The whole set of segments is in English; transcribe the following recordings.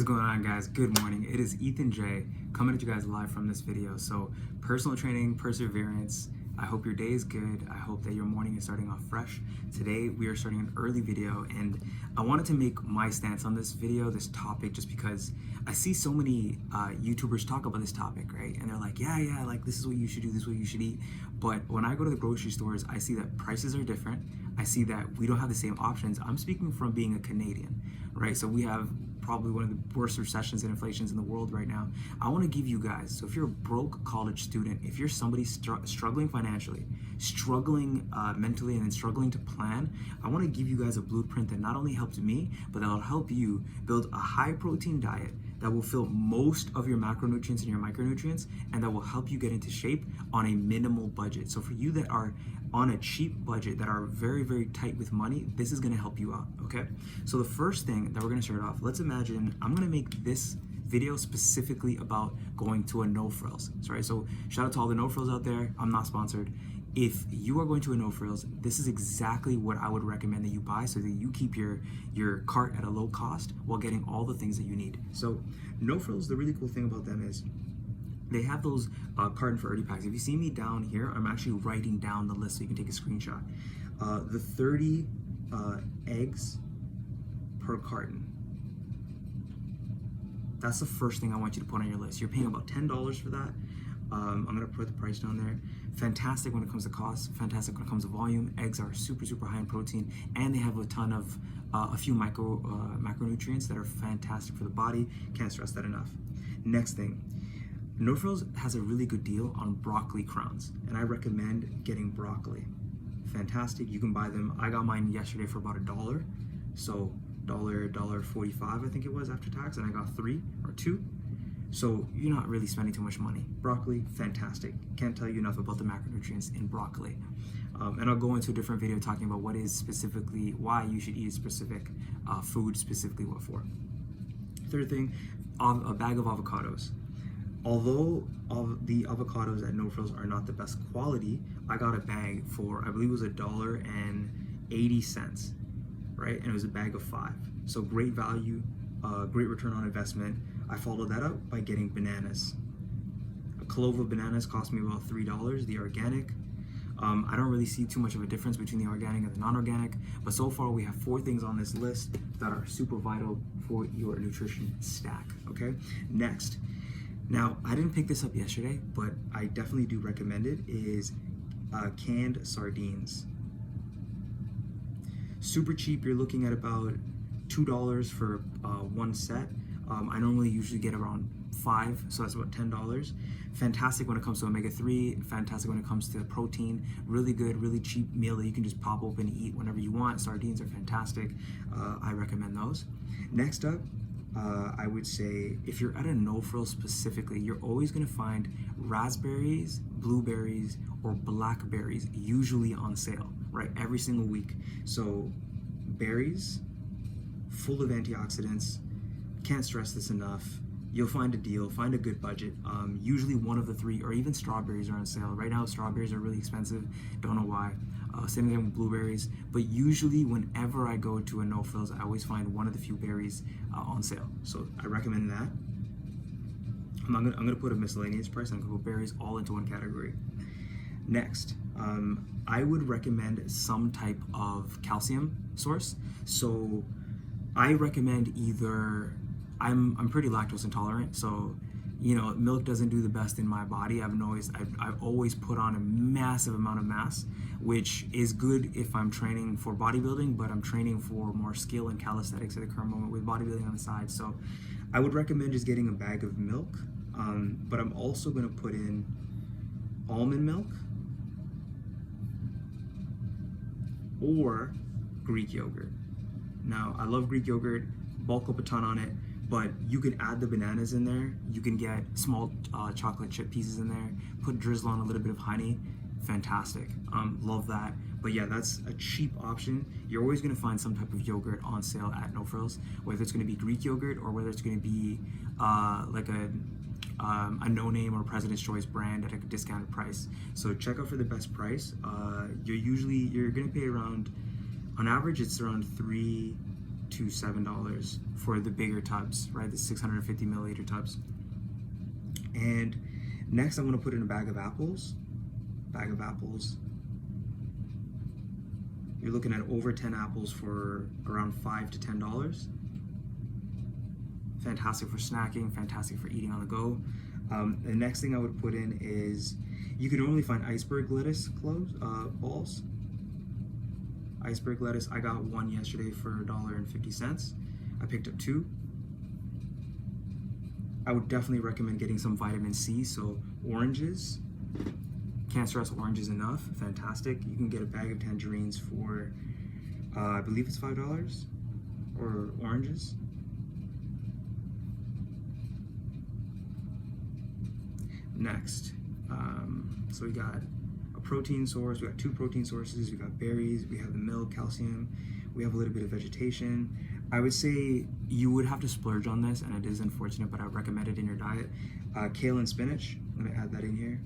What's going on, guys? Good morning. It is Ethan J coming at you guys live from this video. So personal training, perseverance. I hope your day is good. I hope that your morning is starting off fresh. Today we are starting an early video, and I wanted to make my stance on this video, this topic, just because I see so many YouTubers talk about this topic, right? And they're like, yeah, like this is what you should do, this is what you should eat. But when I go to the grocery stores, I see that prices are different. I see that we don't have the same options. I'm speaking from being a Canadian, right? So we have probably one of the worst recessions and inflations in the world right now. I want to give you guys, so if you're a broke college student, if you're somebody struggling financially, struggling mentally, and then struggling to plan, I want to give you guys a blueprint that not only helps me, but that will help you build a high protein diet that will fill most of your macronutrients and your micronutrients, and that will help you get into shape on a minimal budget. So for you that are on a cheap budget, that are very, very tight with money, this is gonna help you out, okay? So the first thing that we're gonna start off, let's imagine I'm gonna make this video specifically about going to a no frills, right? So shout out to all the no frills out there. I'm not sponsored. If you are going to a no frills, this is exactly what I would recommend that you buy, so that you keep your cart at a low cost while getting all the things that you need. So no frills, the really cool thing about them is they have those carton for 30 packs. If you see me down here, I'm actually writing down the list so you can take a screenshot. The 30 eggs per carton. That's the first thing I want you to put on your list. You're paying about $10 for that. I'm gonna put the price down there. Fantastic when it comes to cost, fantastic when it comes to volume. Eggs are super, super high in protein, and they have a ton of, a few macronutrients that are fantastic for the body. Can't stress that enough. Next thing, No Frills has a really good deal on broccoli crowns, and I recommend getting broccoli. Fantastic, you can buy them. I got mine yesterday for about $1, so $1.45 I think it was after tax, and I got 3 or 2. So you're not really spending too much money. Broccoli, fantastic. Can't tell you enough about the macronutrients in broccoli. And I'll go into a different video talking about what is specifically, why you should eat a specific food, specifically what for. Third thing, a bag of avocados. Although the avocados at No Frills are not the best quality, I got a bag for, I believe it was $1.80, right? And it was a bag of 5. So great value, great return on investment. I followed that up by getting bananas. A clove of bananas cost me about $3, the organic. I don't really see too much of a difference between the organic and the non-organic, but so far we have 4 things on this list that are super vital for your nutrition stack, okay? Next, now I didn't pick this up yesterday, but I definitely do recommend it, is canned sardines. Super cheap, you're looking at about $2 for one set. I normally usually get around 5, so that's about $10. Fantastic when it comes to omega-3, fantastic when it comes to protein, really good, really cheap meal that you can just pop open and eat whenever you want. Sardines are fantastic. I recommend those. Next up, I would say if you're at a no frills specifically, you're always gonna find raspberries, blueberries, or blackberries usually on sale, right? Every single week. So berries, full of antioxidants. Can't stress this enough. You'll find a deal, find a good budget. Usually one of the 3, or even strawberries are on sale. Right now, strawberries are really expensive. Don't know why. Same thing with blueberries. But usually whenever I go to a no frills, I always find one of the few berries on sale. So I recommend that. I'm gonna put a miscellaneous price. I'm gonna put berries all into one category. Next, I would recommend some type of calcium source. So I recommend either, I'm pretty lactose intolerant, so you know, milk doesn't do the best in my body. I've always put on a massive amount of mass, which is good if I'm training for bodybuilding, but I'm training for more skill and calisthenics at the current moment with bodybuilding on the side. So I would recommend just getting a bag of milk, but I'm also gonna put in almond milk or Greek yogurt. Now, I love Greek yogurt, bulk up a ton on it, but you can add the bananas in there. You can get small chocolate chip pieces in there, drizzle on a little bit of honey. Fantastic, love that. But yeah, that's a cheap option. You're always gonna find some type of yogurt on sale at No Frills, whether it's gonna be Greek yogurt or whether it's gonna be like a no-name or President's Choice brand at a discounted price. So check out for the best price. You're gonna pay around, on average, it's around to $7 for the bigger tubs, right? The 650 milliliter tubs. And next I'm gonna put in a bag of apples. You're looking at over 10 apples for around $5 to $10. Fantastic for snacking, fantastic for eating on the go. The next thing I would put in is, you can normally find iceberg lettuce balls. Iceberg lettuce, I got one yesterday for $1.50. I picked up 2. I would definitely recommend getting some vitamin C, so oranges. Can't stress oranges enough, fantastic. You can get a bag of tangerines for, I believe it's $5, or oranges. Next, so we got a protein source, we got 2 protein sources, we got berries, we have the milk, calcium, we have a little bit of vegetation. I would say you would have to splurge on this, and it is unfortunate, but I recommend it in your diet. Kale and spinach, let me add that in here.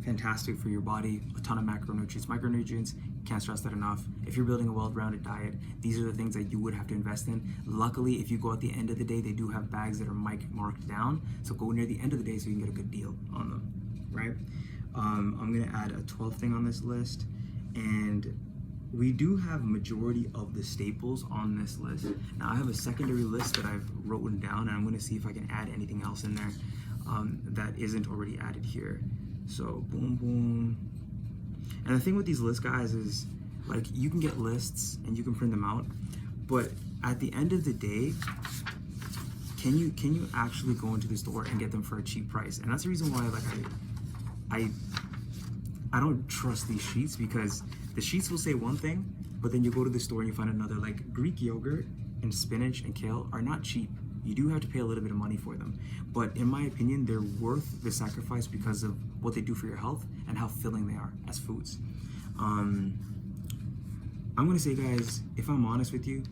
Fantastic for your body, a ton of micronutrients, can't stress that enough. If you're building a well-rounded diet, these are the things that you would have to invest in. Luckily, if you go at the end of the day, they do have bags that are marked down, so go near the end of the day so you can get a good deal on them, right? I'm gonna add a 12th thing on this list, and we do have majority of the staples on this list. Now I have a secondary list that I've written down, and I'm gonna see if I can add anything else in there that isn't already added here. So boom, boom. And the thing with these lists, guys, is like, you can get lists and you can print them out, but at the end of the day, can you actually go into the store and get them for a cheap price? And that's the reason why, like, I don't trust these sheets, because the sheets will say one thing, but then you go to the store and you find another. Like, Greek yogurt and spinach and kale are not cheap. You do have to pay a little bit of money for them, but in my opinion, they're worth the sacrifice because of what they do for your health and how filling they are as foods. I'm gonna say, guys, if I'm honest with you,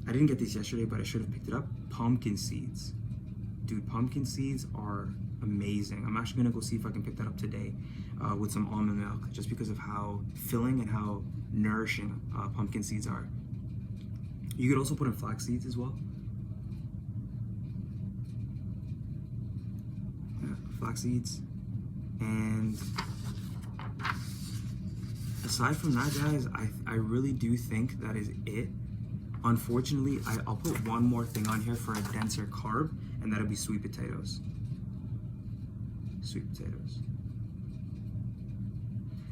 I didn't get these yesterday, but I should have picked it up. Pumpkin seeds. Dude, pumpkin seeds are amazing. I'm actually gonna go see if I can pick that up today with some almond milk, just because of how filling and how nourishing pumpkin seeds are. You could also put in flax seeds as well. Flax seeds. And aside from that, guys, I really do think that is it. Unfortunately, I'll put one more thing on here for a denser carb, and that'll be sweet potatoes. Sweet potatoes.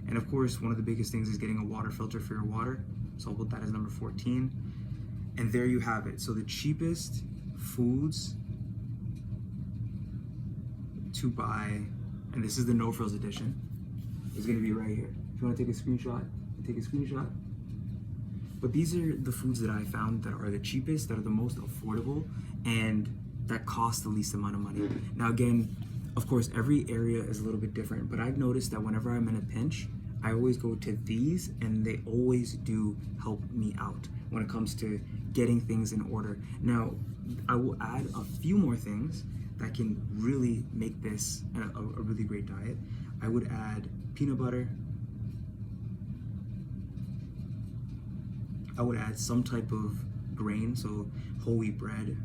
And of course, one of the biggest things is getting a water filter for your water. So I'll put that as number 14. And there you have it. So the cheapest foods to buy, and this is the no frills edition, is gonna be right here. If you wanna take a screenshot, take a screenshot. But these are the foods that I found that are the cheapest, that are the most affordable, and that cost the least amount of money. Now again, of course, every area is a little bit different, but I've noticed that whenever I'm in a pinch, I always go to these, and they always do help me out when it comes to getting things in order. Now, I will add a few more things that can really make this a really great diet. I would add peanut butter. I would add some type of grain, so whole wheat bread,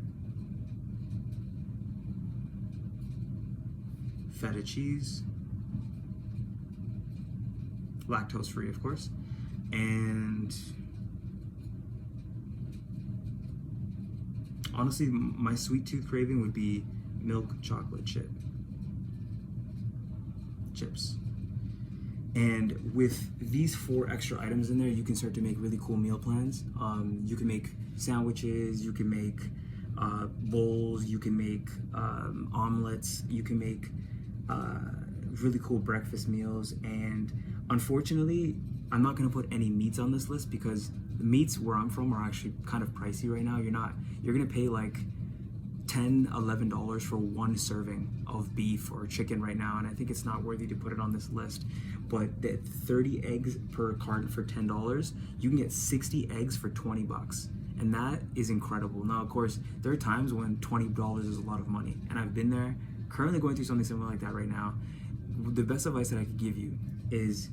feta cheese, lactose free, of course, and honestly, my sweet tooth craving would be milk chocolate chips. And with these 4 extra items in there, you can start to make really cool meal plans. You can make sandwiches, you can make bowls, you can make omelets, you can make really cool breakfast meals. And unfortunately, I'm not gonna put any meats on this list, because the meats where I'm from are actually kind of pricey right now. You're gonna pay like $10, $11 for one serving of beef or chicken right now, and I think it's not worthy to put it on this list. But the 30 eggs per carton for $10, you can get 60 eggs for $20, and that is incredible. Now, of course, there are times when $20 is a lot of money, and I've been there, currently going through something similar like that right now. The best advice that I could give you is,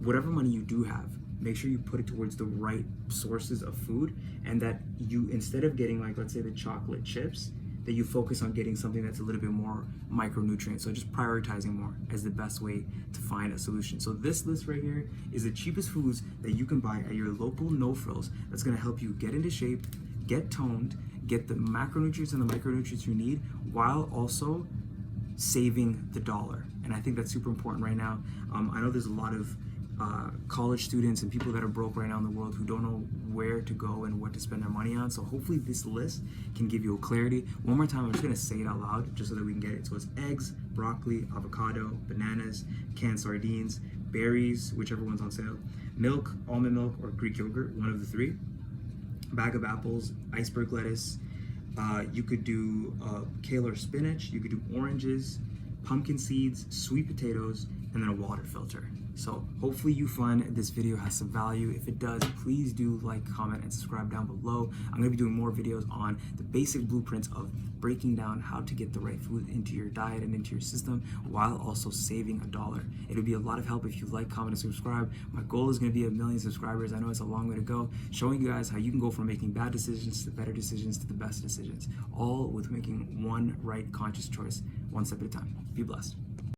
whatever money you do have, make sure you put it towards the right sources of food, and that you, instead of getting like, let's say the chocolate chips, that you focus on getting something that's a little bit more micronutrient. So just prioritizing more as the best way to find a solution. So this list right here is the cheapest foods that you can buy at your local No Frills that's gonna help you get into shape, get toned, get the macronutrients and the micronutrients you need, while also saving the dollar. And I think that's super important right now. I know there's a lot of college students and people that are broke right now in the world who don't know where to go and what to spend their money on. So hopefully this list can give you a clarity. One more time, I'm just gonna say it out loud just so that we can get it. So it's eggs, broccoli, avocado, bananas, canned sardines, berries, whichever one's on sale, milk, almond milk, or Greek yogurt, one of the three, bag of apples, iceberg lettuce, you could do kale or spinach, you could do oranges, pumpkin seeds, sweet potatoes, and then a water filter. So hopefully you find this video has some value. If it does, please do like, comment, and subscribe down below. I'm gonna be doing more videos on the basic blueprints of breaking down how to get the right food into your diet and into your system while also saving a dollar. It would be a lot of help if you like, comment, and subscribe. My goal is gonna be 1 million subscribers. I know it's a long way to go, showing you guys how you can go from making bad decisions to better decisions to the best decisions, all with making one right conscious choice, one step at a time. Be blessed.